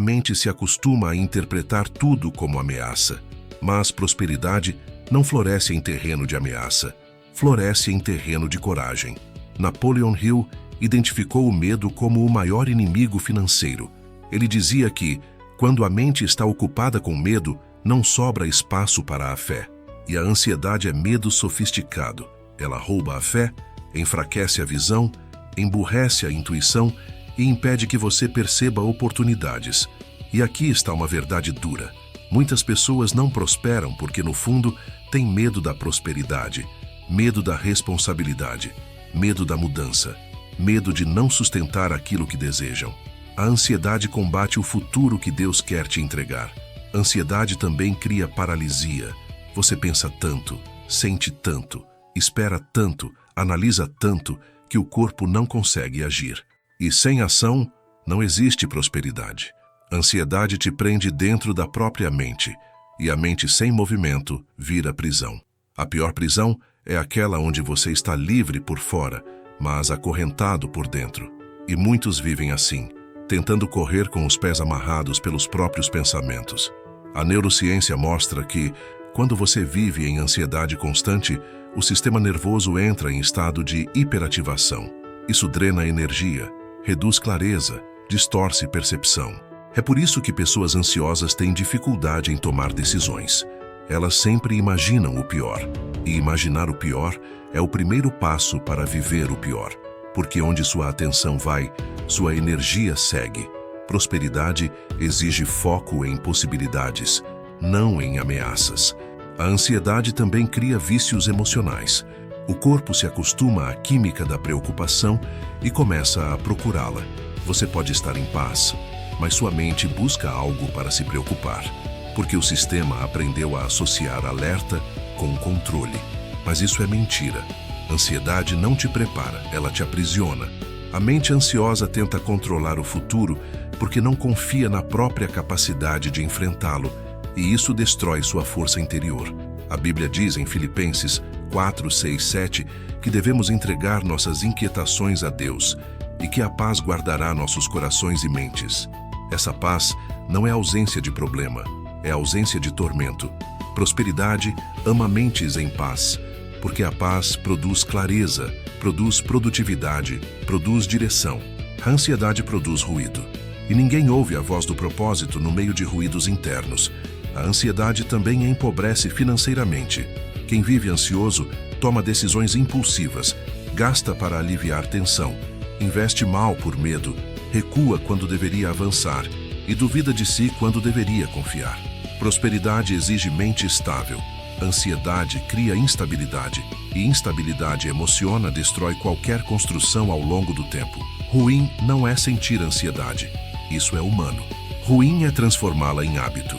mente se acostuma a interpretar tudo como ameaça. Mas prosperidade não floresce em terreno de ameaça, floresce em terreno de coragem. Napoleon Hill identificou o medo como o maior inimigo financeiro. Ele dizia que, quando a mente está ocupada com medo, não sobra espaço para a fé. E a ansiedade é medo sofisticado. Ela rouba a fé, enfraquece a visão, emburrece a intuição e impede que você perceba oportunidades. E aqui está uma verdade dura. Muitas pessoas não prosperam porque, no fundo, têm medo da prosperidade, medo da responsabilidade, medo da mudança, medo de não sustentar aquilo que desejam. A ansiedade combate o futuro que Deus quer te entregar. Ansiedade também cria paralisia. Você pensa tanto, sente tanto, espera tanto, analisa tanto, que o corpo não consegue agir. E sem ação, não existe prosperidade. Ansiedade te prende dentro da própria mente, e a mente sem movimento vira prisão. A pior prisão é aquela onde você está livre por fora, mas acorrentado por dentro. E muitos vivem assim, tentando correr com os pés amarrados pelos próprios pensamentos. A neurociência mostra que, quando você vive em ansiedade constante, o sistema nervoso entra em estado de hiperativação. Isso drena energia, reduz clareza, distorce percepção. É por isso que pessoas ansiosas têm dificuldade em tomar decisões. Elas sempre imaginam o pior. E imaginar o pior é o primeiro passo para viver o pior. Porque onde sua atenção vai, sua energia segue. Prosperidade exige foco em possibilidades, não em ameaças. A ansiedade também cria vícios emocionais. O corpo se acostuma à química da preocupação e começa a procurá-la. Você pode estar em paz, mas sua mente busca algo para se preocupar, porque o sistema aprendeu a associar alerta com controle. Mas isso é mentira. Ansiedade não te prepara, ela te aprisiona. A mente ansiosa tenta controlar o futuro porque não confia na própria capacidade de enfrentá-lo, e isso destrói sua força interior. A Bíblia diz em Filipenses 4, 6, 7 que devemos entregar nossas inquietações a Deus e que a paz guardará nossos corações e mentes. Essa paz não é ausência de problema, é ausência de tormento. Prosperidade ama mentes em paz, porque a paz produz clareza, produz produtividade, produz direção. A ansiedade produz ruído. E ninguém ouve a voz do propósito no meio de ruídos internos. A ansiedade também empobrece financeiramente. Quem vive ansioso toma decisões impulsivas, gasta para aliviar tensão, investe mal por medo, recua quando deveria avançar e duvida de si quando deveria confiar. Prosperidade exige mente estável. Ansiedade cria instabilidade, e instabilidade emociona, destrói qualquer construção ao longo do tempo. Ruim não é sentir ansiedade. Isso é humano. Ruim é transformá-la em hábito.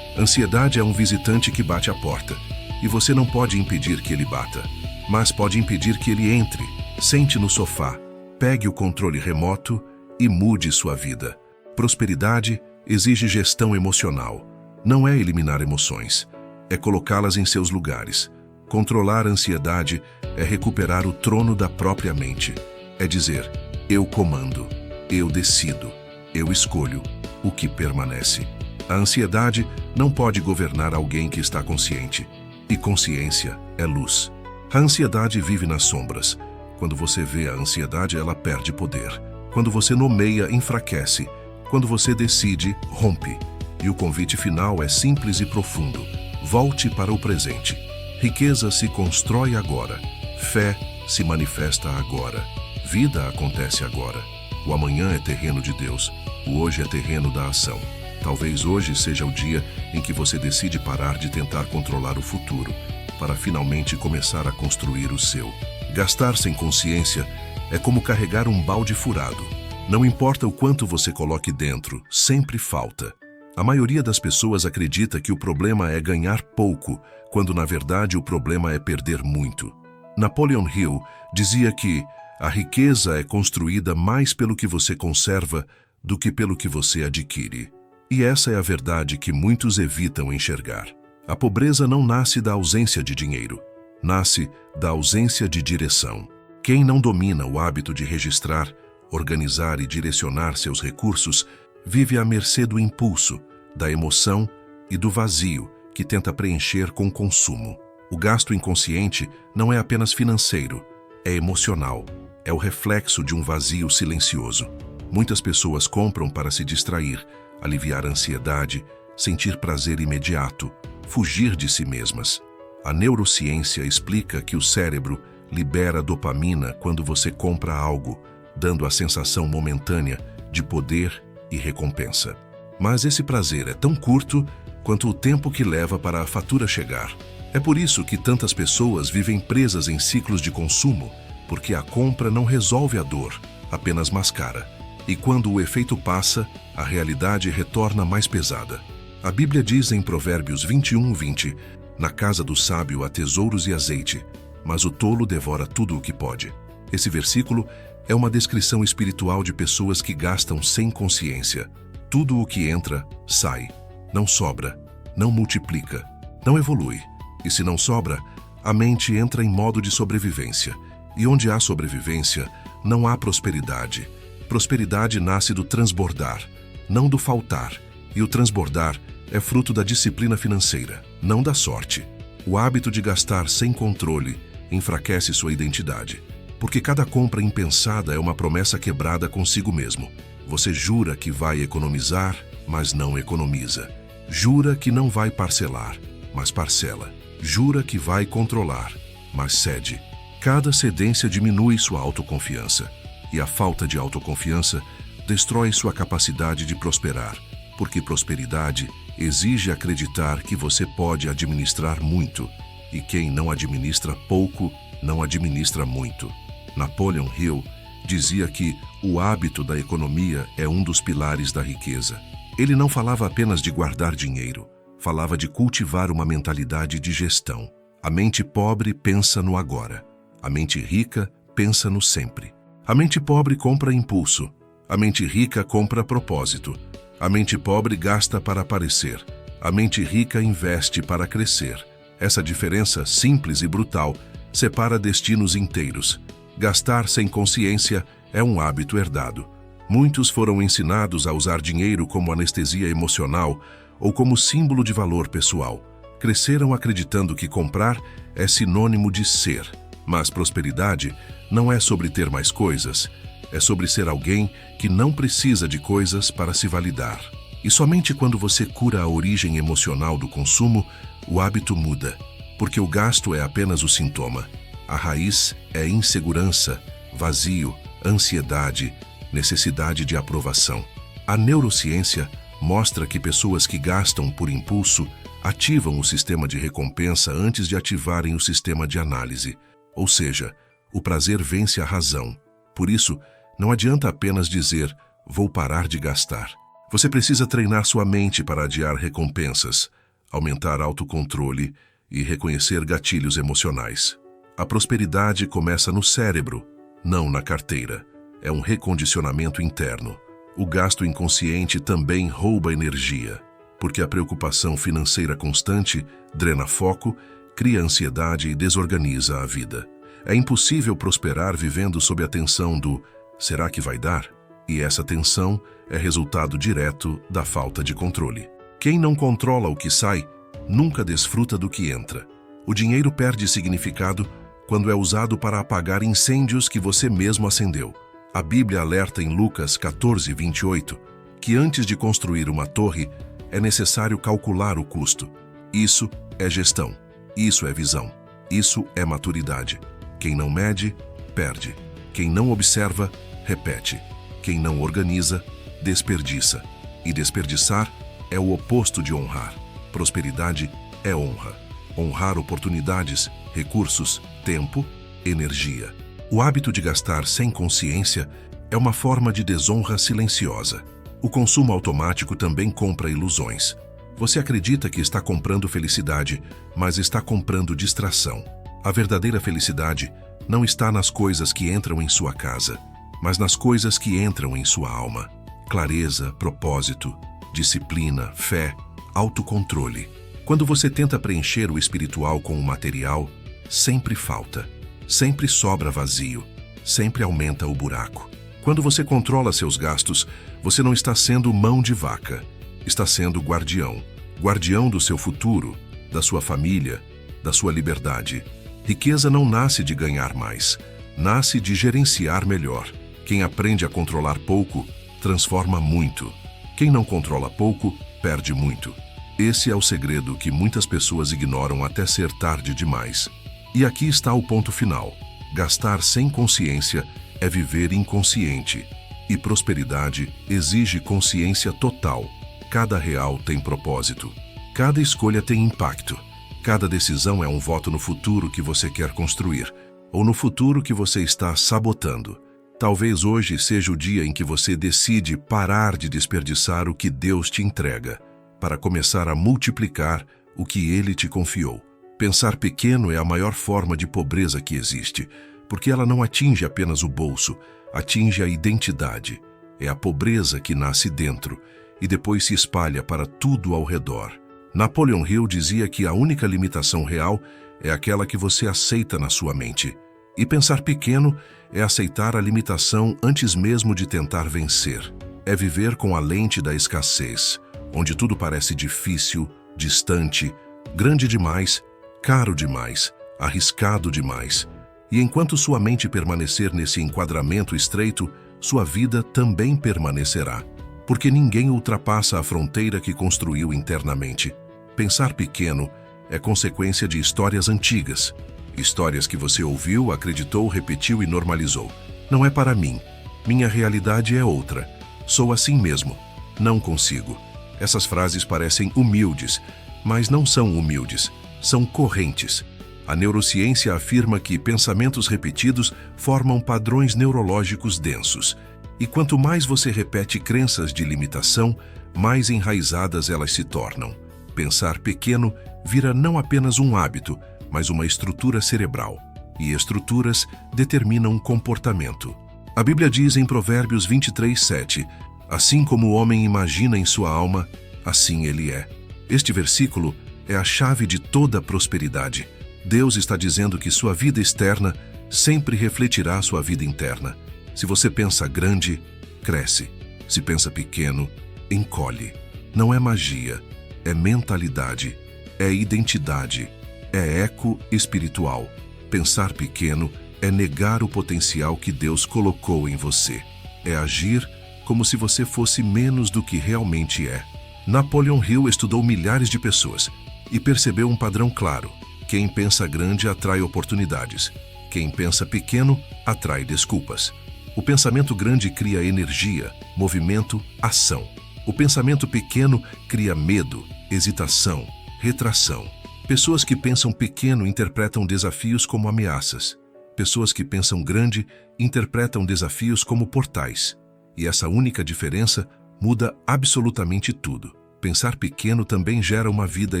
Ansiedade é um visitante que bate à porta, e você não pode impedir que ele bata, mas pode impedir que ele entre. Sente no sofá, pegue o controle remoto e mude sua vida. Prosperidade exige gestão emocional. Não é eliminar emoções, é colocá-las em seus lugares. Controlar a ansiedade é recuperar o trono da própria mente. É dizer, eu comando, eu decido, eu escolho o que permanece. A ansiedade não pode governar alguém que está consciente. E consciência é luz. A ansiedade vive nas sombras. Quando você vê a ansiedade, ela perde poder. Quando você nomeia, enfraquece. Quando você decide, rompe. E o convite final é simples e profundo. Volte para o presente. Riqueza se constrói agora. Fé se manifesta agora. Vida acontece agora. O amanhã é terreno de Deus. O hoje é terreno da ação. Talvez hoje seja o dia em que você decide parar de tentar controlar o futuro, para finalmente começar a construir o seu. Gastar sem consciência é como carregar um balde furado. Não importa o quanto você coloque dentro, sempre falta. A maioria das pessoas acredita que o problema é ganhar pouco, quando na verdade o problema é perder muito. Napoleon Hill dizia que a riqueza é construída mais pelo que você conserva do que pelo que você adquire. E essa é a verdade que muitos evitam enxergar. A pobreza não nasce da ausência de dinheiro, nasce da ausência de direção. Quem não domina o hábito de registrar, organizar e direcionar seus recursos, vive à mercê do impulso, da emoção e do vazio que tenta preencher com consumo. O gasto inconsciente não é apenas financeiro, é emocional. É o reflexo de um vazio silencioso. Muitas pessoas compram para se distrair, aliviar a ansiedade, sentir prazer imediato, fugir de si mesmas. A neurociência explica que o cérebro libera dopamina quando você compra algo, dando a sensação momentânea de poder e recompensa. Mas esse prazer é tão curto quanto o tempo que leva para a fatura chegar. É por isso que tantas pessoas vivem presas em ciclos de consumo, porque a compra não resolve a dor, apenas mascara. E quando o efeito passa, a realidade retorna mais pesada. A Bíblia diz em Provérbios 21:20, na casa do sábio há tesouros e azeite, mas o tolo devora tudo o que pode. Esse versículo é uma descrição espiritual de pessoas que gastam sem consciência. Tudo o que entra, sai. Não sobra, não multiplica, não evolui. E se não sobra, a mente entra em modo de sobrevivência. E onde há sobrevivência, não há prosperidade. Prosperidade nasce do transbordar, não do faltar. E o transbordar é fruto da disciplina financeira, não da sorte. O hábito de gastar sem controle enfraquece sua identidade. Porque cada compra impensada é uma promessa quebrada consigo mesmo. Você jura que vai economizar, mas não economiza. Jura que não vai parcelar, mas parcela. Jura que vai controlar, mas cede. Cada cedência diminui sua autoconfiança. E a falta de autoconfiança destrói sua capacidade de prosperar. Porque prosperidade exige acreditar que você pode administrar muito. E quem não administra pouco, não administra muito. Napoleon Hill dizia que o hábito da economia é um dos pilares da riqueza. Ele não falava apenas de guardar dinheiro, falava de cultivar uma mentalidade de gestão. A mente pobre pensa no agora. A mente rica pensa no sempre. A mente pobre compra impulso. A mente rica compra propósito. A mente pobre gasta para aparecer. A mente rica investe para crescer. Essa diferença simples e brutal separa destinos inteiros. Gastar sem consciência é um hábito herdado. Muitos foram ensinados a usar dinheiro como anestesia emocional ou como símbolo de valor pessoal. Cresceram acreditando que comprar é sinônimo de ser. Mas prosperidade não é sobre ter mais coisas, é sobre ser alguém que não precisa de coisas para se validar. E somente quando você cura a origem emocional do consumo, o hábito muda, porque o gasto é apenas o sintoma. A raiz é insegurança, vazio, ansiedade, necessidade de aprovação. A neurociência mostra que pessoas que gastam por impulso ativam o sistema de recompensa antes de ativarem o sistema de análise. Ou seja, o prazer vence a razão. Por isso, não adianta apenas dizer, vou parar de gastar. Você precisa treinar sua mente para adiar recompensas, aumentar autocontrole e reconhecer gatilhos emocionais. A prosperidade começa no cérebro, não na carteira. É um recondicionamento interno. O gasto inconsciente também rouba energia, porque a preocupação financeira constante drena foco, cria ansiedade e desorganiza a vida. É impossível prosperar vivendo sob a tensão do será que vai dar? E essa tensão é resultado direto da falta de controle. Quem não controla o que sai, nunca desfruta do que entra. O dinheiro perde significado quando é usado para apagar incêndios que você mesmo acendeu. A Bíblia alerta em Lucas 14:28 que antes de construir uma torre, é necessário calcular o custo. Isso é gestão. Isso é visão. Isso é maturidade. Quem não mede, perde. Quem não observa, repete. Quem não organiza, desperdiça. E desperdiçar é o oposto de honrar. Prosperidade é honra. Honrar oportunidades, recursos, tempo, energia. O hábito de gastar sem consciência é uma forma de desonra silenciosa. O consumo automático também compra ilusões. Você acredita que está comprando felicidade, mas está comprando distração. A verdadeira felicidade não está nas coisas que entram em sua casa, mas nas coisas que entram em sua alma. Clareza, propósito, disciplina, fé, autocontrole. Quando você tenta preencher o espiritual com o material, sempre falta, sempre sobra vazio, sempre aumenta o buraco. Quando você controla seus gastos, você não está sendo mão de vaca, está sendo guardião. guardião do seu futuro, da sua família, da sua liberdade. Riqueza não nasce de ganhar mais, nasce de gerenciar melhor. Quem aprende a controlar pouco, transforma muito. Quem não controla pouco, perde muito. Esse é o segredo que muitas pessoas ignoram até ser tarde demais. E aqui está o ponto final. Gastar sem consciência é viver inconsciente. E prosperidade exige consciência total. Cada real tem propósito. Cada escolha tem impacto. Cada decisão é um voto no futuro que você quer construir, ou no futuro que você está sabotando. Talvez hoje seja o dia em que você decide parar de desperdiçar o que Deus te entrega, para começar a multiplicar o que Ele te confiou. Pensar pequeno é a maior forma de pobreza que existe, porque ela não atinge apenas o bolso, atinge a identidade. É a pobreza que nasce dentro e depois se espalha para tudo ao redor. Napoleon Hill dizia que a única limitação real é aquela que você aceita na sua mente. E pensar pequeno é aceitar a limitação antes mesmo de tentar vencer. É viver com a lente da escassez, onde tudo parece difícil, distante, grande demais, caro demais, arriscado demais. E enquanto sua mente permanecer nesse enquadramento estreito, sua vida também permanecerá. Porque ninguém ultrapassa a fronteira que construiu internamente. Pensar pequeno é consequência de histórias antigas. Histórias que você ouviu, acreditou, repetiu e normalizou. Não é para mim. Minha realidade é outra. Sou assim mesmo. Não consigo. Essas frases parecem humildes, mas não são humildes. São correntes. A neurociência afirma que pensamentos repetidos formam padrões neurológicos densos. E quanto mais você repete crenças de limitação, mais enraizadas elas se tornam. Pensar pequeno vira não apenas um hábito, mas uma estrutura cerebral. E estruturas determinam comportamento. A Bíblia diz em Provérbios 23:7, assim como o homem imagina em sua alma, assim ele é. Este versículo é a chave de toda a prosperidade. Deus está dizendo que sua vida externa sempre refletirá sua vida interna. Se você pensa grande, cresce. Se pensa pequeno, encolhe. Não é magia, é mentalidade, é identidade, é eco espiritual. Pensar pequeno é negar o potencial que Deus colocou em você. É agir como se você fosse menos do que realmente é. Napoleon Hill estudou milhares de pessoas e percebeu um padrão claro. Quem pensa grande atrai oportunidades. Quem pensa pequeno atrai desculpas. O pensamento grande cria energia, movimento, ação. O pensamento pequeno cria medo, hesitação, retração. Pessoas que pensam pequeno interpretam desafios como ameaças. Pessoas que pensam grande interpretam desafios como portais. E essa única diferença muda absolutamente tudo. Pensar pequeno também gera uma vida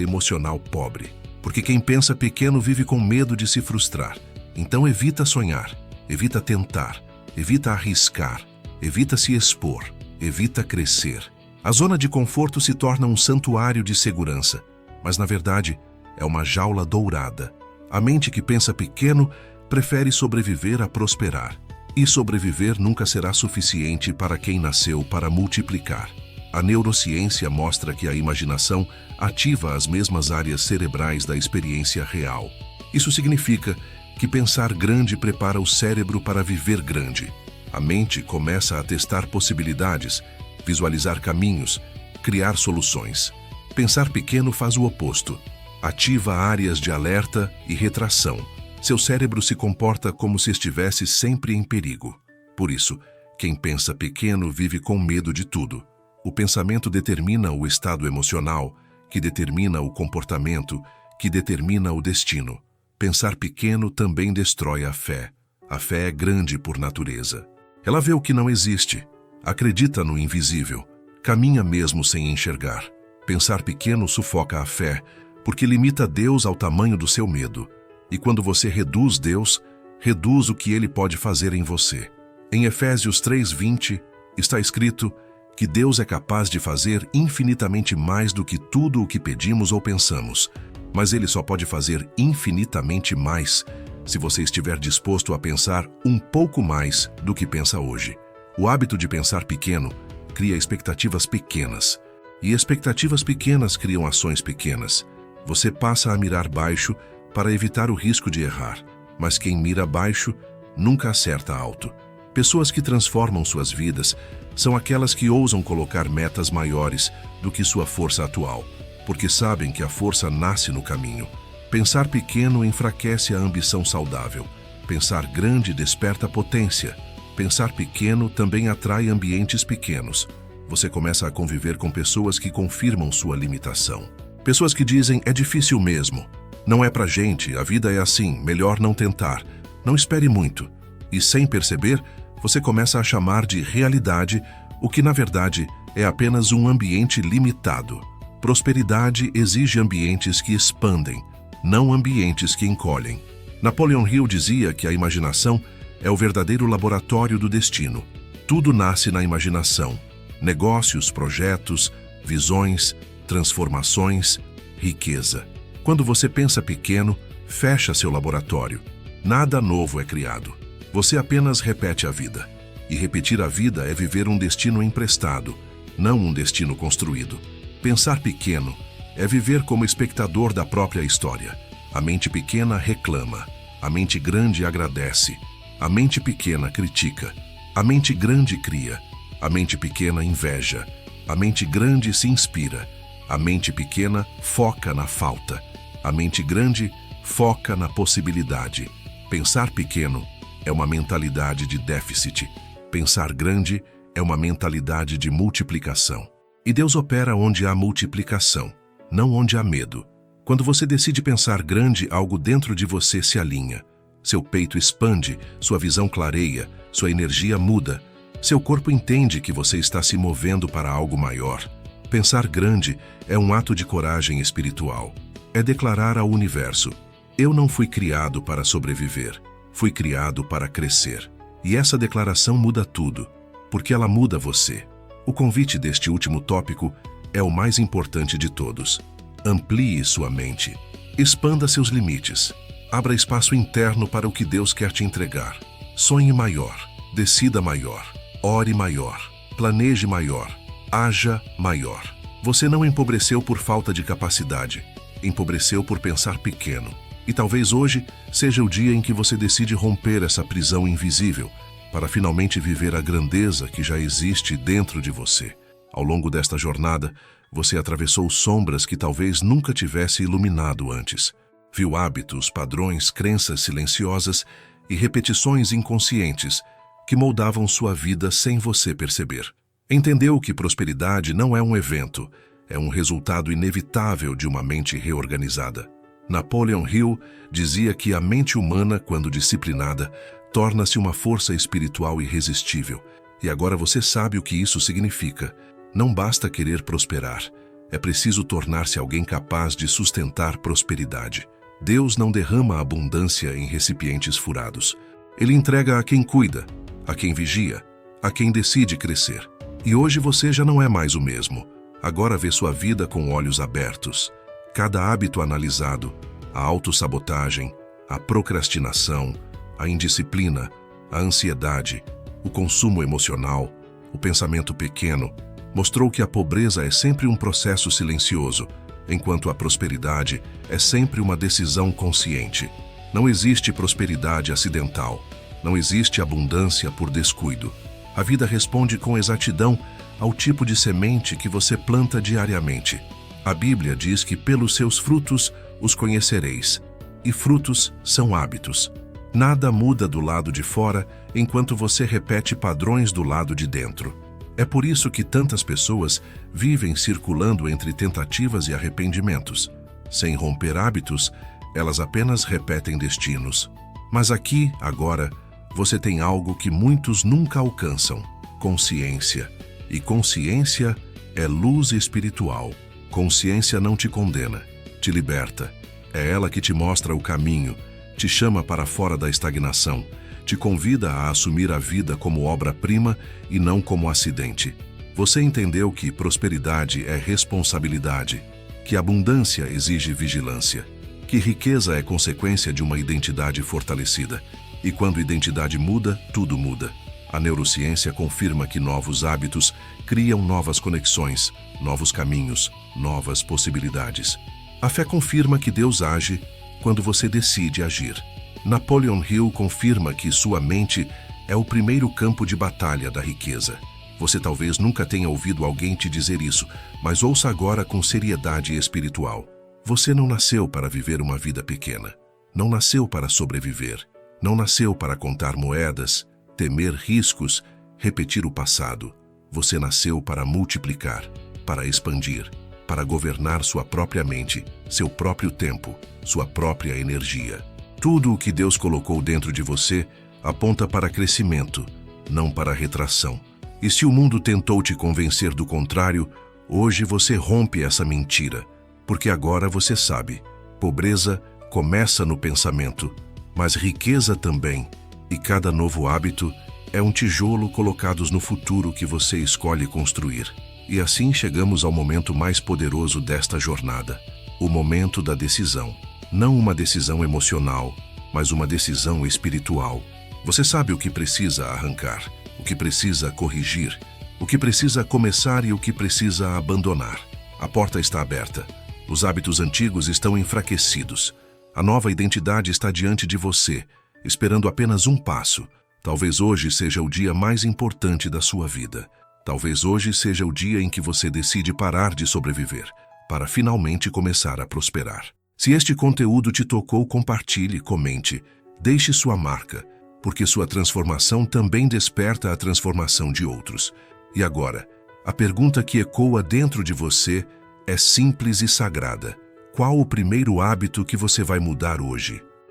emocional pobre. Porque quem pensa pequeno vive com medo de se frustrar. Então evita sonhar, evita tentar, evita arriscar, evita se expor, evita crescer. A zona de conforto se torna um santuário de segurança, mas na verdade é uma jaula dourada. A mente que pensa pequeno prefere sobreviver a prosperar. E sobreviver nunca será suficiente para quem nasceu para multiplicar. A neurociência mostra que a imaginação ativa as mesmas áreas cerebrais da experiência real. Isso significa que pensar grande prepara o cérebro para viver grande. A mente começa a testar possibilidades, visualizar caminhos, criar soluções. Pensar pequeno faz o oposto. Ativa áreas de alerta e retração. Seu cérebro se comporta como se estivesse sempre em perigo. Por isso, quem pensa pequeno vive com medo de tudo. O pensamento determina o estado emocional, que determina o comportamento, que determina o destino. Pensar pequeno também destrói a fé. A fé é grande por natureza. Ela vê o que não existe, acredita no invisível, caminha mesmo sem enxergar. Pensar pequeno sufoca a fé, porque limita Deus ao tamanho do seu medo. E quando você reduz Deus, reduz o que Ele pode fazer em você. Em Efésios 3:20 está escrito que Deus é capaz de fazer infinitamente mais do que tudo o que pedimos ou pensamos, mas Ele só pode fazer infinitamente mais se você estiver disposto a pensar um pouco mais do que pensa hoje. O hábito de pensar pequeno cria expectativas pequenas. E expectativas pequenas criam ações pequenas. Você passa a mirar baixo para evitar o risco de errar, mas quem mira baixo nunca acerta alto. Pessoas que transformam suas vidas são aquelas que ousam colocar metas maiores do que sua força atual, porque sabem que a força nasce no caminho. Pensar pequeno enfraquece a ambição saudável. Pensar grande desperta potência. Pensar pequeno também atrai ambientes pequenos. Você começa a conviver com pessoas que confirmam sua limitação. Pessoas que dizem, é difícil mesmo. Não é pra gente, a vida é assim, melhor não tentar. Não espere muito. E sem perceber, você começa a chamar de realidade o que na verdade é apenas um ambiente limitado. Prosperidade exige ambientes que expandem, não ambientes que encolhem. Napoleon Hill dizia que a imaginação é o verdadeiro laboratório do destino. Tudo nasce na imaginação. Negócios, projetos, visões, transformações, riqueza. Quando você pensa pequeno, fecha seu laboratório. Nada novo é criado. Você apenas repete a vida. E repetir a vida é viver um destino emprestado, não um destino construído. Pensar pequeno é viver como espectador da própria história. A mente pequena reclama. A mente grande agradece. A mente pequena critica. A mente grande cria. A mente pequena inveja. A mente grande se inspira. A mente pequena foca na falta. A mente grande foca na possibilidade. Pensar pequeno é uma mentalidade de déficit. Pensar grande é uma mentalidade de multiplicação. E Deus opera onde há multiplicação, não onde há medo. Quando você decide pensar grande, algo dentro de você se alinha. Seu peito expande, sua visão clareia, sua energia muda. Seu corpo entende que você está se movendo para algo maior. Pensar grande é um ato de coragem espiritual. É declarar ao universo: eu não fui criado para sobreviver, fui criado para crescer. E essa declaração muda tudo, porque ela muda você. O convite deste último tópico é o mais importante de todos. Amplie sua mente. Expanda seus limites. Abra espaço interno para o que Deus quer te entregar. Sonhe maior. Decida maior. Ore maior. Planeje maior. Haja maior. Você não empobreceu por falta de capacidade. Empobreceu por pensar pequeno. E talvez hoje seja o dia em que você decide romper essa prisão invisível para finalmente viver a grandeza que já existe dentro de você. Ao longo desta jornada, você atravessou sombras que talvez nunca tivesse iluminado antes. Viu hábitos, padrões, crenças silenciosas e repetições inconscientes que moldavam sua vida sem você perceber. Entendeu que prosperidade não é um evento, é um resultado inevitável de uma mente reorganizada. Napoleon Hill dizia que a mente humana, quando disciplinada, torna-se uma força espiritual irresistível. E agora você sabe o que isso significa. Não basta querer prosperar, é preciso tornar-se alguém capaz de sustentar prosperidade. Deus não derrama abundância em recipientes furados. Ele entrega a quem cuida, a quem vigia, a quem decide crescer. E hoje você já não é mais o mesmo. Agora vê sua vida com olhos abertos. Cada hábito analisado, a autossabotagem, a procrastinação, a indisciplina, a ansiedade, o consumo emocional, o pensamento pequeno, mostrou que a pobreza é sempre um processo silencioso, enquanto a prosperidade é sempre uma decisão consciente. Não existe prosperidade acidental, não existe abundância por descuido. A vida responde com exatidão ao tipo de semente que você planta diariamente. A Bíblia diz que pelos seus frutos os conhecereis, e frutos são hábitos. Nada muda do lado de fora enquanto você repete padrões do lado de dentro. É por isso que tantas pessoas vivem circulando entre tentativas e arrependimentos. Sem romper hábitos, elas apenas repetem destinos. Mas aqui, agora, você tem algo que muitos nunca alcançam: consciência. E consciência é luz espiritual. Consciência não te condena, te liberta. É ela que te mostra o caminho, te chama para fora da estagnação, te convida a assumir a vida como obra-prima e não como acidente. Você entendeu que prosperidade é responsabilidade, que abundância exige vigilância, que riqueza é consequência de uma identidade fortalecida. E quando identidade muda, tudo muda. A neurociência confirma que novos hábitos criam novas conexões, novos caminhos, novas possibilidades. A fé confirma que Deus age quando você decide agir. Napoleon Hill confirma que sua mente é o primeiro campo de batalha da riqueza. Você talvez nunca tenha ouvido alguém te dizer isso, mas ouça agora com seriedade espiritual. Você não nasceu para viver uma vida pequena. Não nasceu para sobreviver. Não nasceu para contar moedas, temer riscos, repetir o passado. Você nasceu para multiplicar, para expandir, para governar sua própria mente, seu próprio tempo, sua própria energia. Tudo o que Deus colocou dentro de você aponta para crescimento, não para retração. E se o mundo tentou te convencer do contrário, hoje você rompe essa mentira, porque agora você sabe, pobreza começa no pensamento, mas riqueza também, e cada novo hábito é um tijolo colocado no futuro que você escolhe construir. E assim chegamos ao momento mais poderoso desta jornada, o momento da decisão. Não uma decisão emocional, mas uma decisão espiritual. Você sabe o que precisa arrancar, o que precisa corrigir, o que precisa começar e o que precisa abandonar. A porta está aberta. Os hábitos antigos estão enfraquecidos. A nova identidade está diante de você, esperando apenas um passo. Talvez hoje seja o dia mais importante da sua vida. Talvez hoje seja o dia em que você decide parar de sobreviver, para finalmente começar a prosperar. Se este conteúdo te tocou, compartilhe, comente, deixe sua marca, porque sua transformação também desperta a transformação de outros. E agora, a pergunta que ecoa dentro de você é simples e sagrada. Qual o primeiro hábito que você vai mudar hoje?